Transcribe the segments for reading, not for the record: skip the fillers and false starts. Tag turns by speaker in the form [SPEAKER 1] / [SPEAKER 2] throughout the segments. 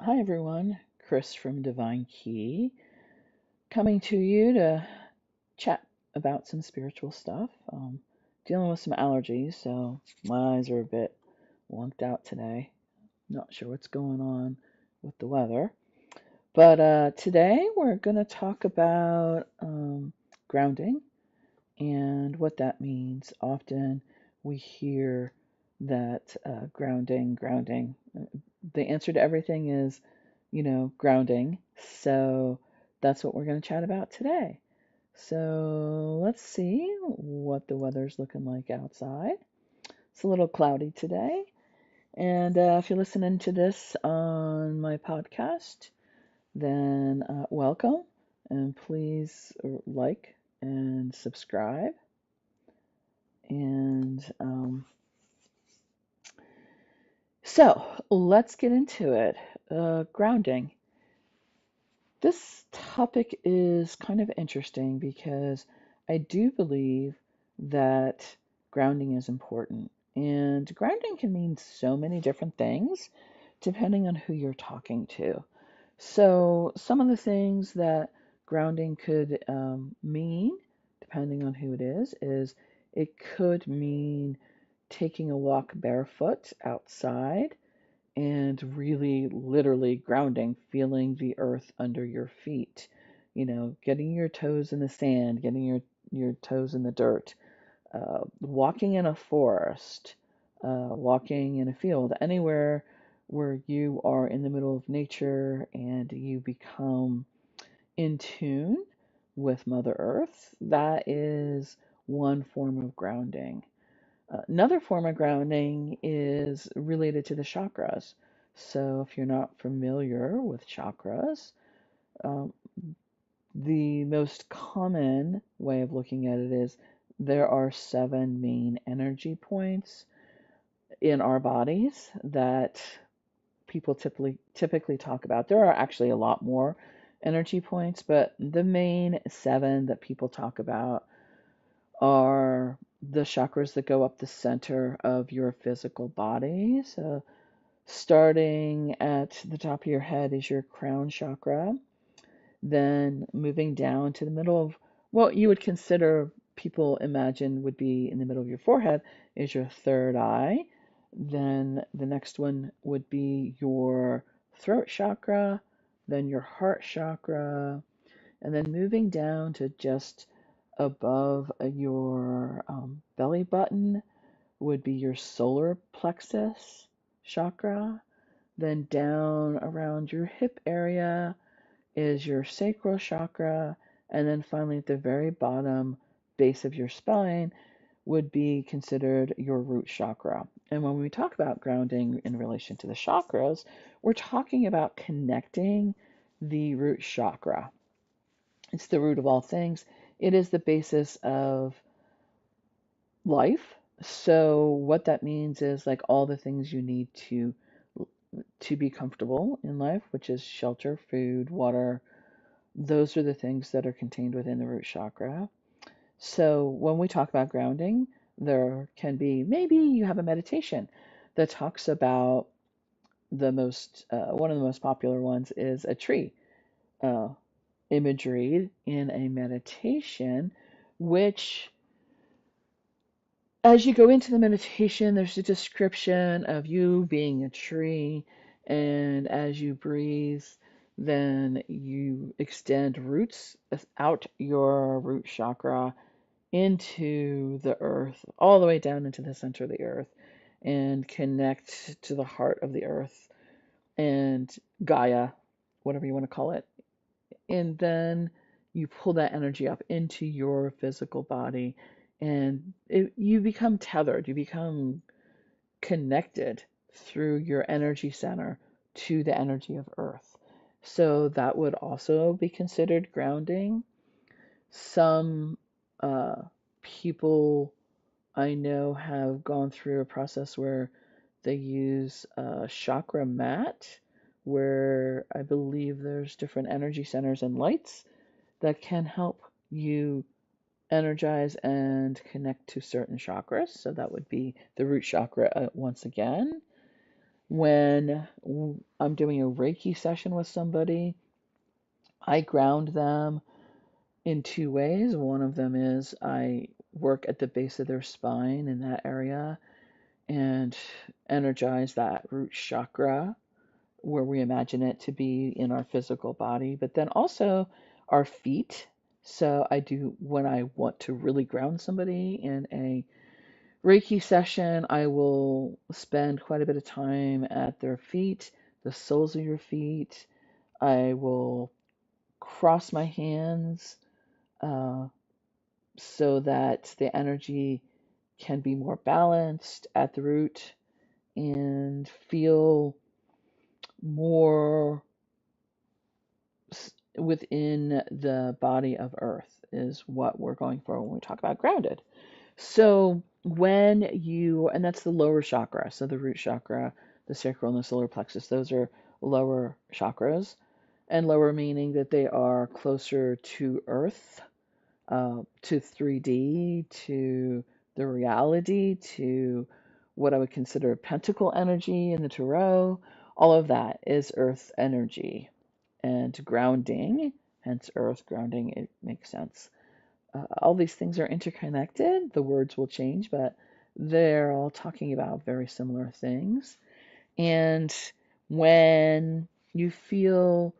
[SPEAKER 1] Hi everyone, Chris from Divine Key, coming to you to chat about some spiritual stuff. Dealing with some allergies, so my eyes are a bit lunked out today. Not sure what's going on with the weather. But today we're going to talk about grounding and what that means. Often we hear that grounding. The answer to everything is, grounding. So that's what we're going to chat about today. So let's see what the weather's looking like outside. It's a little cloudy today. And if you're listening to this on my podcast, then welcome and please like and subscribe. And so let's get into it. Grounding. This topic is kind of interesting because I do believe that grounding is important. And grounding can mean so many different things depending on who you're talking to. So, some of the things that grounding could mean, depending on who it is it could mean taking a walk barefoot outside and really literally grounding, feeling the earth under your feet, getting your toes in the sand, getting your toes in the dirt, walking in a forest, walking in a field, anywhere where you are in the middle of nature and you become in tune with Mother Earth. That is one form of grounding. Another form of grounding is related to the chakras. So, if you're not familiar with chakras, um, the most common way of looking at it is there are seven main energy points in our bodies that people typically talk about. There are actually a lot more energy points, but the main seven that people talk about are the chakras that go up the center of your physical body. So, starting at the top of your head is your crown chakra, then moving down to the middle of what you would consider people imagine would be in the middle of your forehead is your third eye. Then the next one would be your throat chakra, then your heart chakra, and then moving down to just above your belly button would be your solar plexus chakra. Then down around your hip area is your sacral chakra. And then finally, at the very bottom base of your spine would be considered your root chakra. And when we talk about grounding in relation to the chakras, we're talking about connecting the root chakra. It's the root of all things. It is the basis of life. So what that means is like all the things you need to be comfortable in life, which is shelter, food, water. Those are the things that are contained within the root chakra. So when we talk about grounding, there can be maybe you have a meditation that talks about the most one of the most popular ones is a tree uh, imagery in a meditation, which as you go into the meditation, there's a description of you being a tree, and as you breathe, then you extend roots out your root chakra into the earth, all the way down into the center of the earth, and connect to the heart of the earth and Gaia, whatever you want to call it. And then you pull that energy up into your physical body and you become tethered, you become connected through your energy center to the energy of earth. So that would also be considered grounding. Some uh, people I know have gone through a process where they use a chakra mat, where I believe there's different energy centers and lights that can help you energize and connect to certain chakras. So that would be the root chakra once again. When I'm doing a Reiki session with somebody, I ground them in two ways. One of them is I work at the base of their spine in that area and energize that root chakra where we imagine it to be in our physical body, but then also our feet. So I do, when I want to really ground somebody in a Reiki session, I will spend quite a bit of time at their feet, the soles of your feet. I will cross my hands uh, so that the energy can be more balanced at the root and feel more within the body of earth is what we're going for when we talk about grounded. So when you, and that's the lower chakra, so the root chakra, the sacral and the solar plexus, those are lower chakras, and lower meaning that they are closer to earth, to 3D, to the reality, to what I would consider pentacle energy in the tarot. All of that is earth energy and grounding, hence earth grounding, it makes sense. All these things are interconnected. The words will change, but they're all talking about very similar things. And when you feel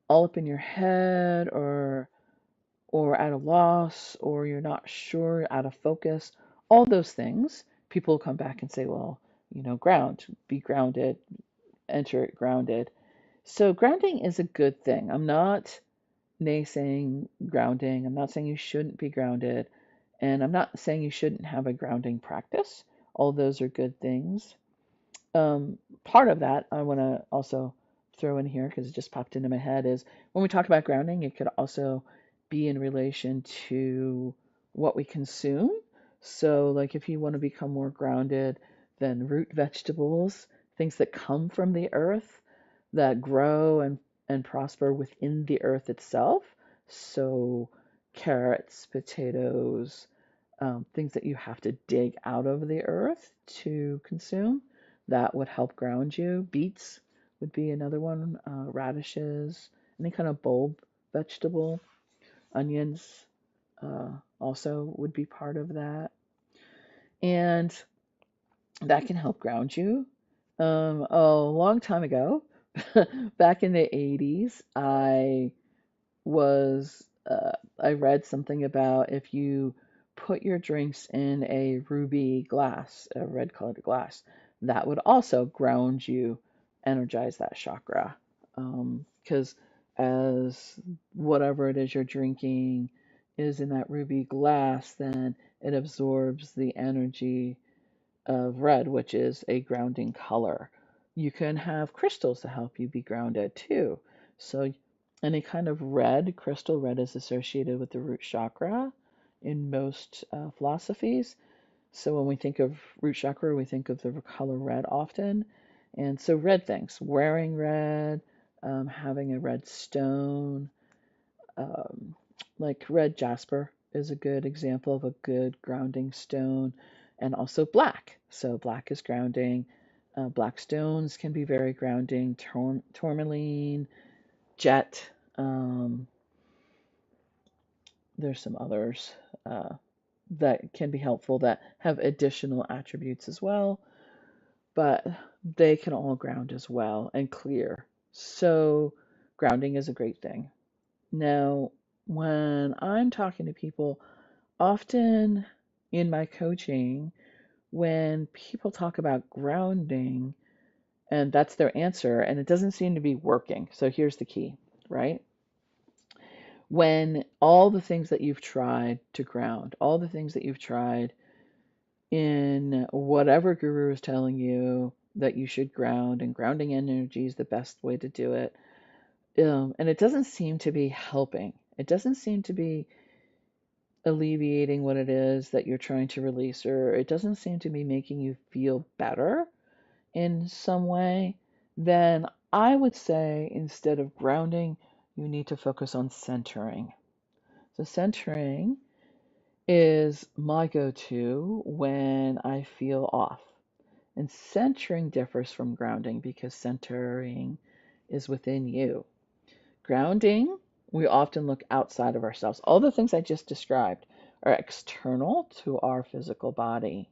[SPEAKER 1] all up in your head or at a loss or you're not sure, out of focus, all those things, people come back and say, well, ground, be grounded, enter it grounded. So grounding is a good thing. I'm not naysaying grounding. I'm not saying you shouldn't be grounded. And I'm not saying you shouldn't have a grounding practice. All those are good things. Part of that I want to also throw in here because it just popped into my head is when we talk about grounding, it could also be in relation to what we consume. So, like if you want to become more grounded, then root vegetables, things that come from the earth, that grow and prosper within the earth itself. So, carrots, potatoes, things that you have to dig out of the earth to consume, that would help ground you. Beets would be another one, radishes, any kind of bulb vegetable, onions also would be part of that. And that can help ground you. A long time ago, back in the 80s, was I read something about if you put your drinks in a ruby glass, a red colored glass, that would also ground you, energize that chakra. Because as whatever it is you're drinking is in that ruby glass, then it absorbs the energy of red, which is a grounding color. You can have crystals to help you be grounded too. So, any kind of red, crystal red is associated with the root chakra in most philosophies. So, when we think of root chakra, we think of the color red often. And so, red things, wearing red, having a red stone, um, like red jasper is a good example of a good grounding stone, and also black. So black is grounding. Black stones can be very grounding. Tourmaline, jet. Um, there's some others that can be helpful that have additional attributes as well, but they can all ground as well and clear. So grounding is a great thing. Now, when I'm talking to people, often in my coaching, when people talk about grounding and that's their answer, and it doesn't seem to be working. So here's the key, right? When all the things that you've tried to ground, all the things that you've tried in whatever guru is telling you that you should ground, and grounding energy is the best way to do it, and it doesn't seem to be helping. It doesn't seem to be alleviating what it is that you're trying to release, or it doesn't seem to be making you feel better in some way, then I would say instead of grounding, you need to focus on centering. So, centering is my go to when I feel off. And centering differs from grounding because centering is within you. Grounding, we often look outside of ourselves. All the things I just described are external to our physical body.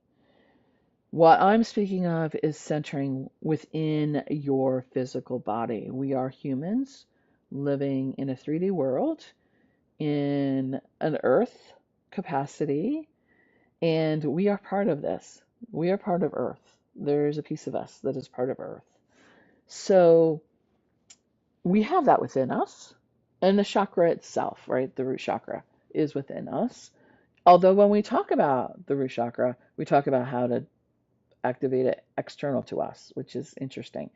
[SPEAKER 1] What I'm speaking of is centering within your physical body. We are humans living in a 3D world in an earth capacity, and we are part of this. We are part of Earth. There's a piece of us that is part of Earth. So we have that within us. And the chakra itself, right, the root chakra, is within us. Although when we talk about the root chakra, we talk about how to activate it external to us, which is interesting.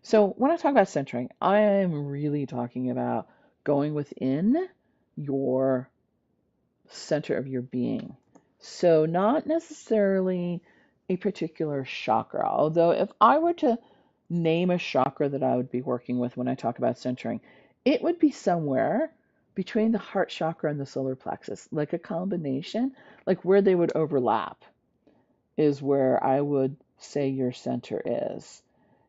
[SPEAKER 1] So when I talk about centering, I am really talking about going within your center of your being. So not necessarily a particular chakra, although if I were to name a chakra that I would be working with when I talk about centering, it would be somewhere between the heart chakra and the solar plexus, like a combination, like where they would overlap is where I would say your center is.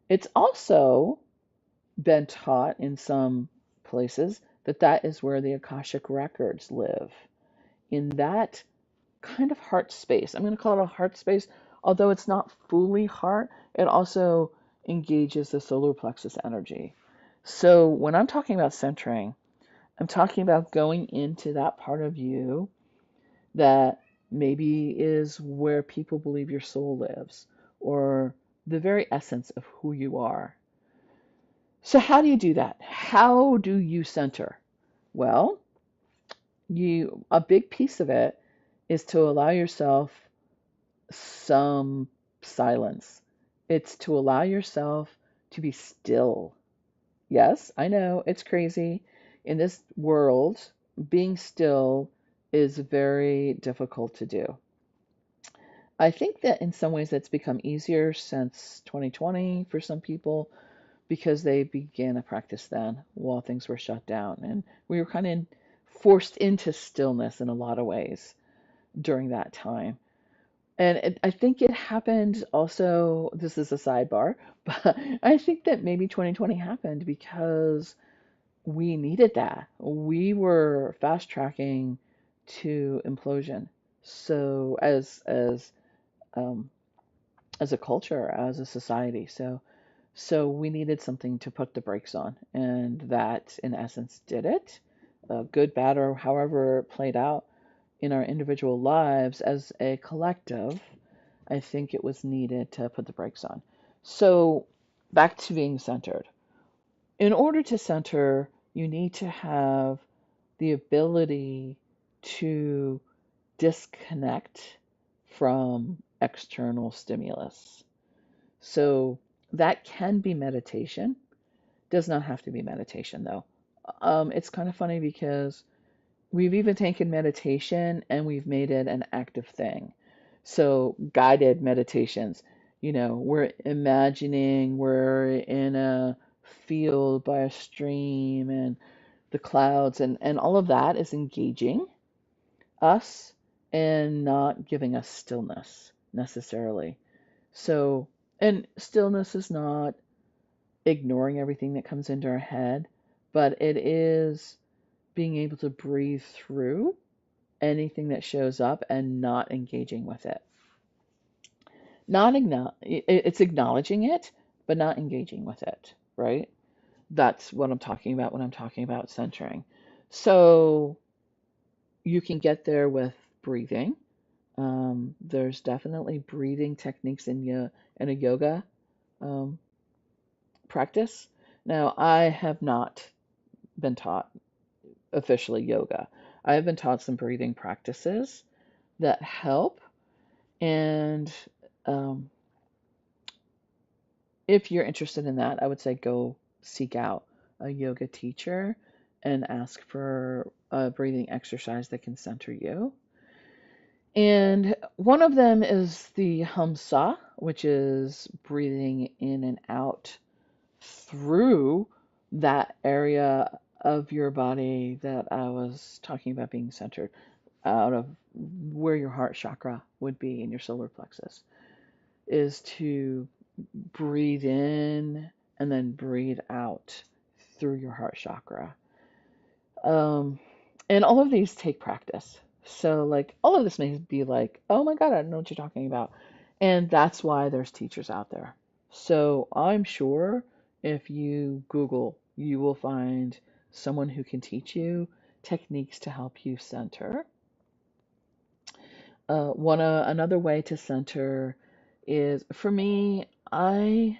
[SPEAKER 1] It's also been taught in some places that that is where the Akashic records live, in that kind of heart space. I'm going to call it a heart space, although it's not fully heart, it also engages the solar plexus energy. So when I'm talking about centering, I'm talking about going into that part of you that maybe is where people believe your soul lives, or the very essence of who you are. So how do you do that? How do you center? Well, you a big piece of it is to allow yourself some silence. It's to allow yourself to be still. Yes, I know it's crazy. In this world, being still is very difficult to do. I think that in some ways that's become easier since 2020 for some people because they began a practice then while things were shut down. And we were kind of forced into stillness in a lot of ways during that time. And I think it happened also, this is a sidebar, but I think that maybe 2020 happened because we needed that. We were fast tracking to implosion. So um, as a culture, as a society, so we needed something to put the brakes on, and that in essence did it. Good, bad, or however it played out in our individual lives as a collective, I think it was needed to put the brakes on. So back to being centered. In order to center, you need to have the ability to disconnect from external stimulus. So that can be meditation. Does not have to be meditation though. It's kind of funny because we've even taken meditation and we've made it an active thing. So guided meditations, we're imagining we're in a field by a stream and the clouds, and all of that is engaging us and not giving us stillness necessarily. So, and stillness is not ignoring everything that comes into our head, but it is being able to breathe through anything that shows up and not engaging with it. Not it's acknowledging it, but not engaging with it, right? That's what I'm talking about when I'm talking about centering. So you can get there with breathing. There's definitely breathing techniques in a yoga um, practice. Now, I have not been taught officially yoga. I have been taught some breathing practices that help. And um, if you're interested in that, I would say go seek out a yoga teacher and ask for a breathing exercise that can center you. And one of them is the Hamsa, which is breathing in and out through that area of your body that I was talking about being centered out of where your heart chakra would be in your solar plexus. is to breathe in and then breathe out through your heart chakra. Um, and all of these take practice. So, like, all of this may be like, oh my God, I don't know what you're talking about. And that's why there's teachers out there. So, I'm sure if you Google, you will find someone who can teach you techniques to help you center. Another way to center is for me, I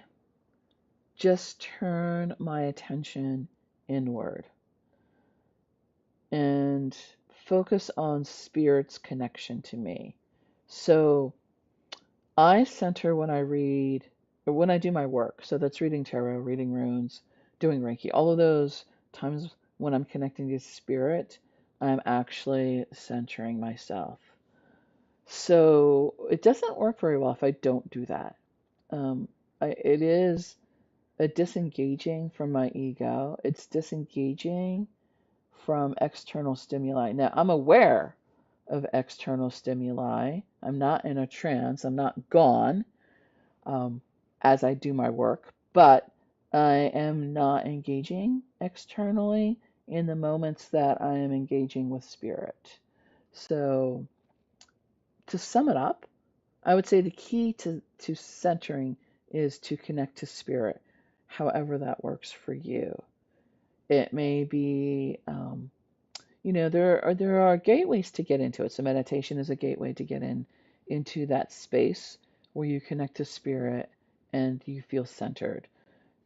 [SPEAKER 1] just turn my attention inward and focus on spirit's connection to me. So I center when I read or when I do my work. So that's reading tarot, reading runes, doing Reiki. All of those times when I'm connecting to spirit, I'm actually centering myself. So it doesn't work very well if I don't do that. Um, it is a disengaging from my ego. It's disengaging from external stimuli. Now, I'm aware of external stimuli. I'm not in a trance. I'm not gone um, as I do my work, but I am not engaging externally in the moments that I am engaging with spirit. So, to sum it up, I would say the key to centering is to connect to spirit, however that works for you. It may be there are gateways to get into it. So meditation is a gateway to get into that space where you connect to spirit and you feel centered.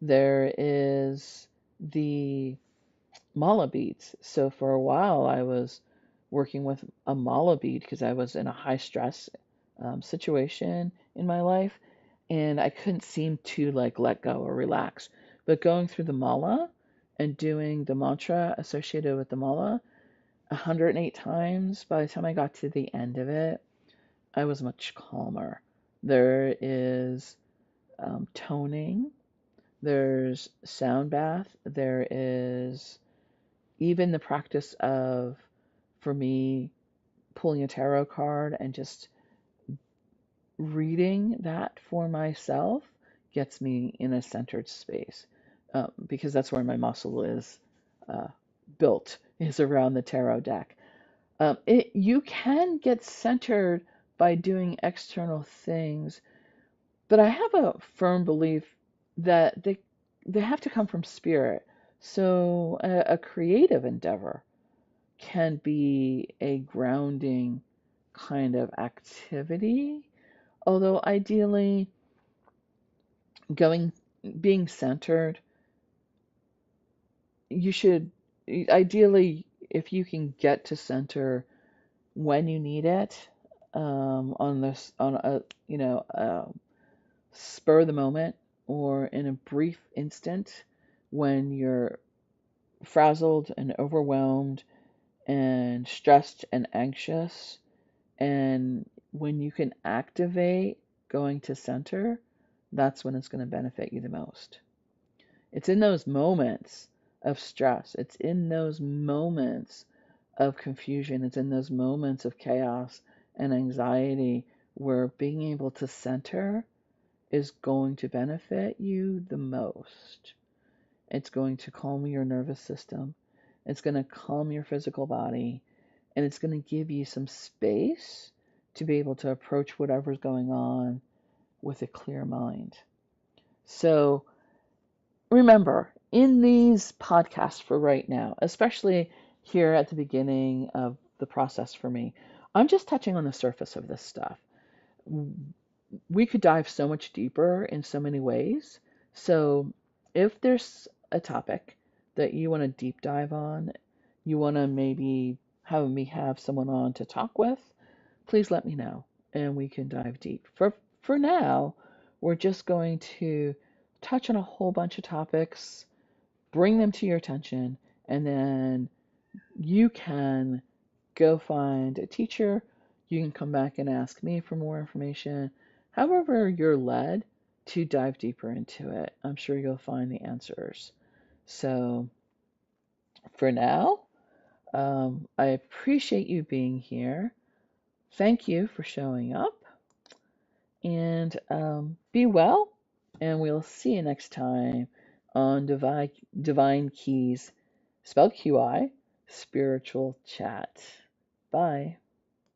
[SPEAKER 1] There is the mala beads. So for a while I was working with a mala bead because I was in a high stress situation in my life and I couldn't seem to like let go or relax. But going through the mala and doing the mantra associated with the mala 108 times, by the time I got to the end of it, I was much calmer. There is toning, there's sound bath, there is even the practice of, for me, pulling a tarot card and just reading that for myself gets me in a centered space because that's where my muscle is uh, built, is around the tarot deck. You can get centered by doing external things, but I have a firm belief that they have to come from spirit. So a creative endeavor can be a grounding kind of activity, although ideally going being centered, you should ideally if you can get to center when you need it on this on a spur of the moment or in a brief instant when you're frazzled and overwhelmed and stressed and anxious and when you can activate going to center, that's when it's going to benefit you the most. It's in those moments of stress, it's in those moments of confusion. It's in those moments of chaos and anxiety where being able to center is going to benefit you the most. It's going to calm your nervous system. It's going to calm your physical body. And it's going to give you some space to be able to approach whatever's going on with a clear mind. So remember, in these podcasts for right now, especially here at the beginning of the process for me, I'm just touching on the surface of this stuff. We could dive so much deeper in so many ways. So if there's a topic that you want to deep dive on, you want to maybe have me have someone on to talk with, please let me know and we can dive deep. For now, we're just going to touch on a whole bunch of topics, bring them to your attention, and then you can go find a teacher. You can come back and ask me for more information. However, you're led to dive deeper into it. I'm sure you'll find the answers. So, for now, I appreciate you being here. Thank you for showing up. And be well, and we'll see you next time on Divine Keys, spelled QI, Spiritual Chat. Bye.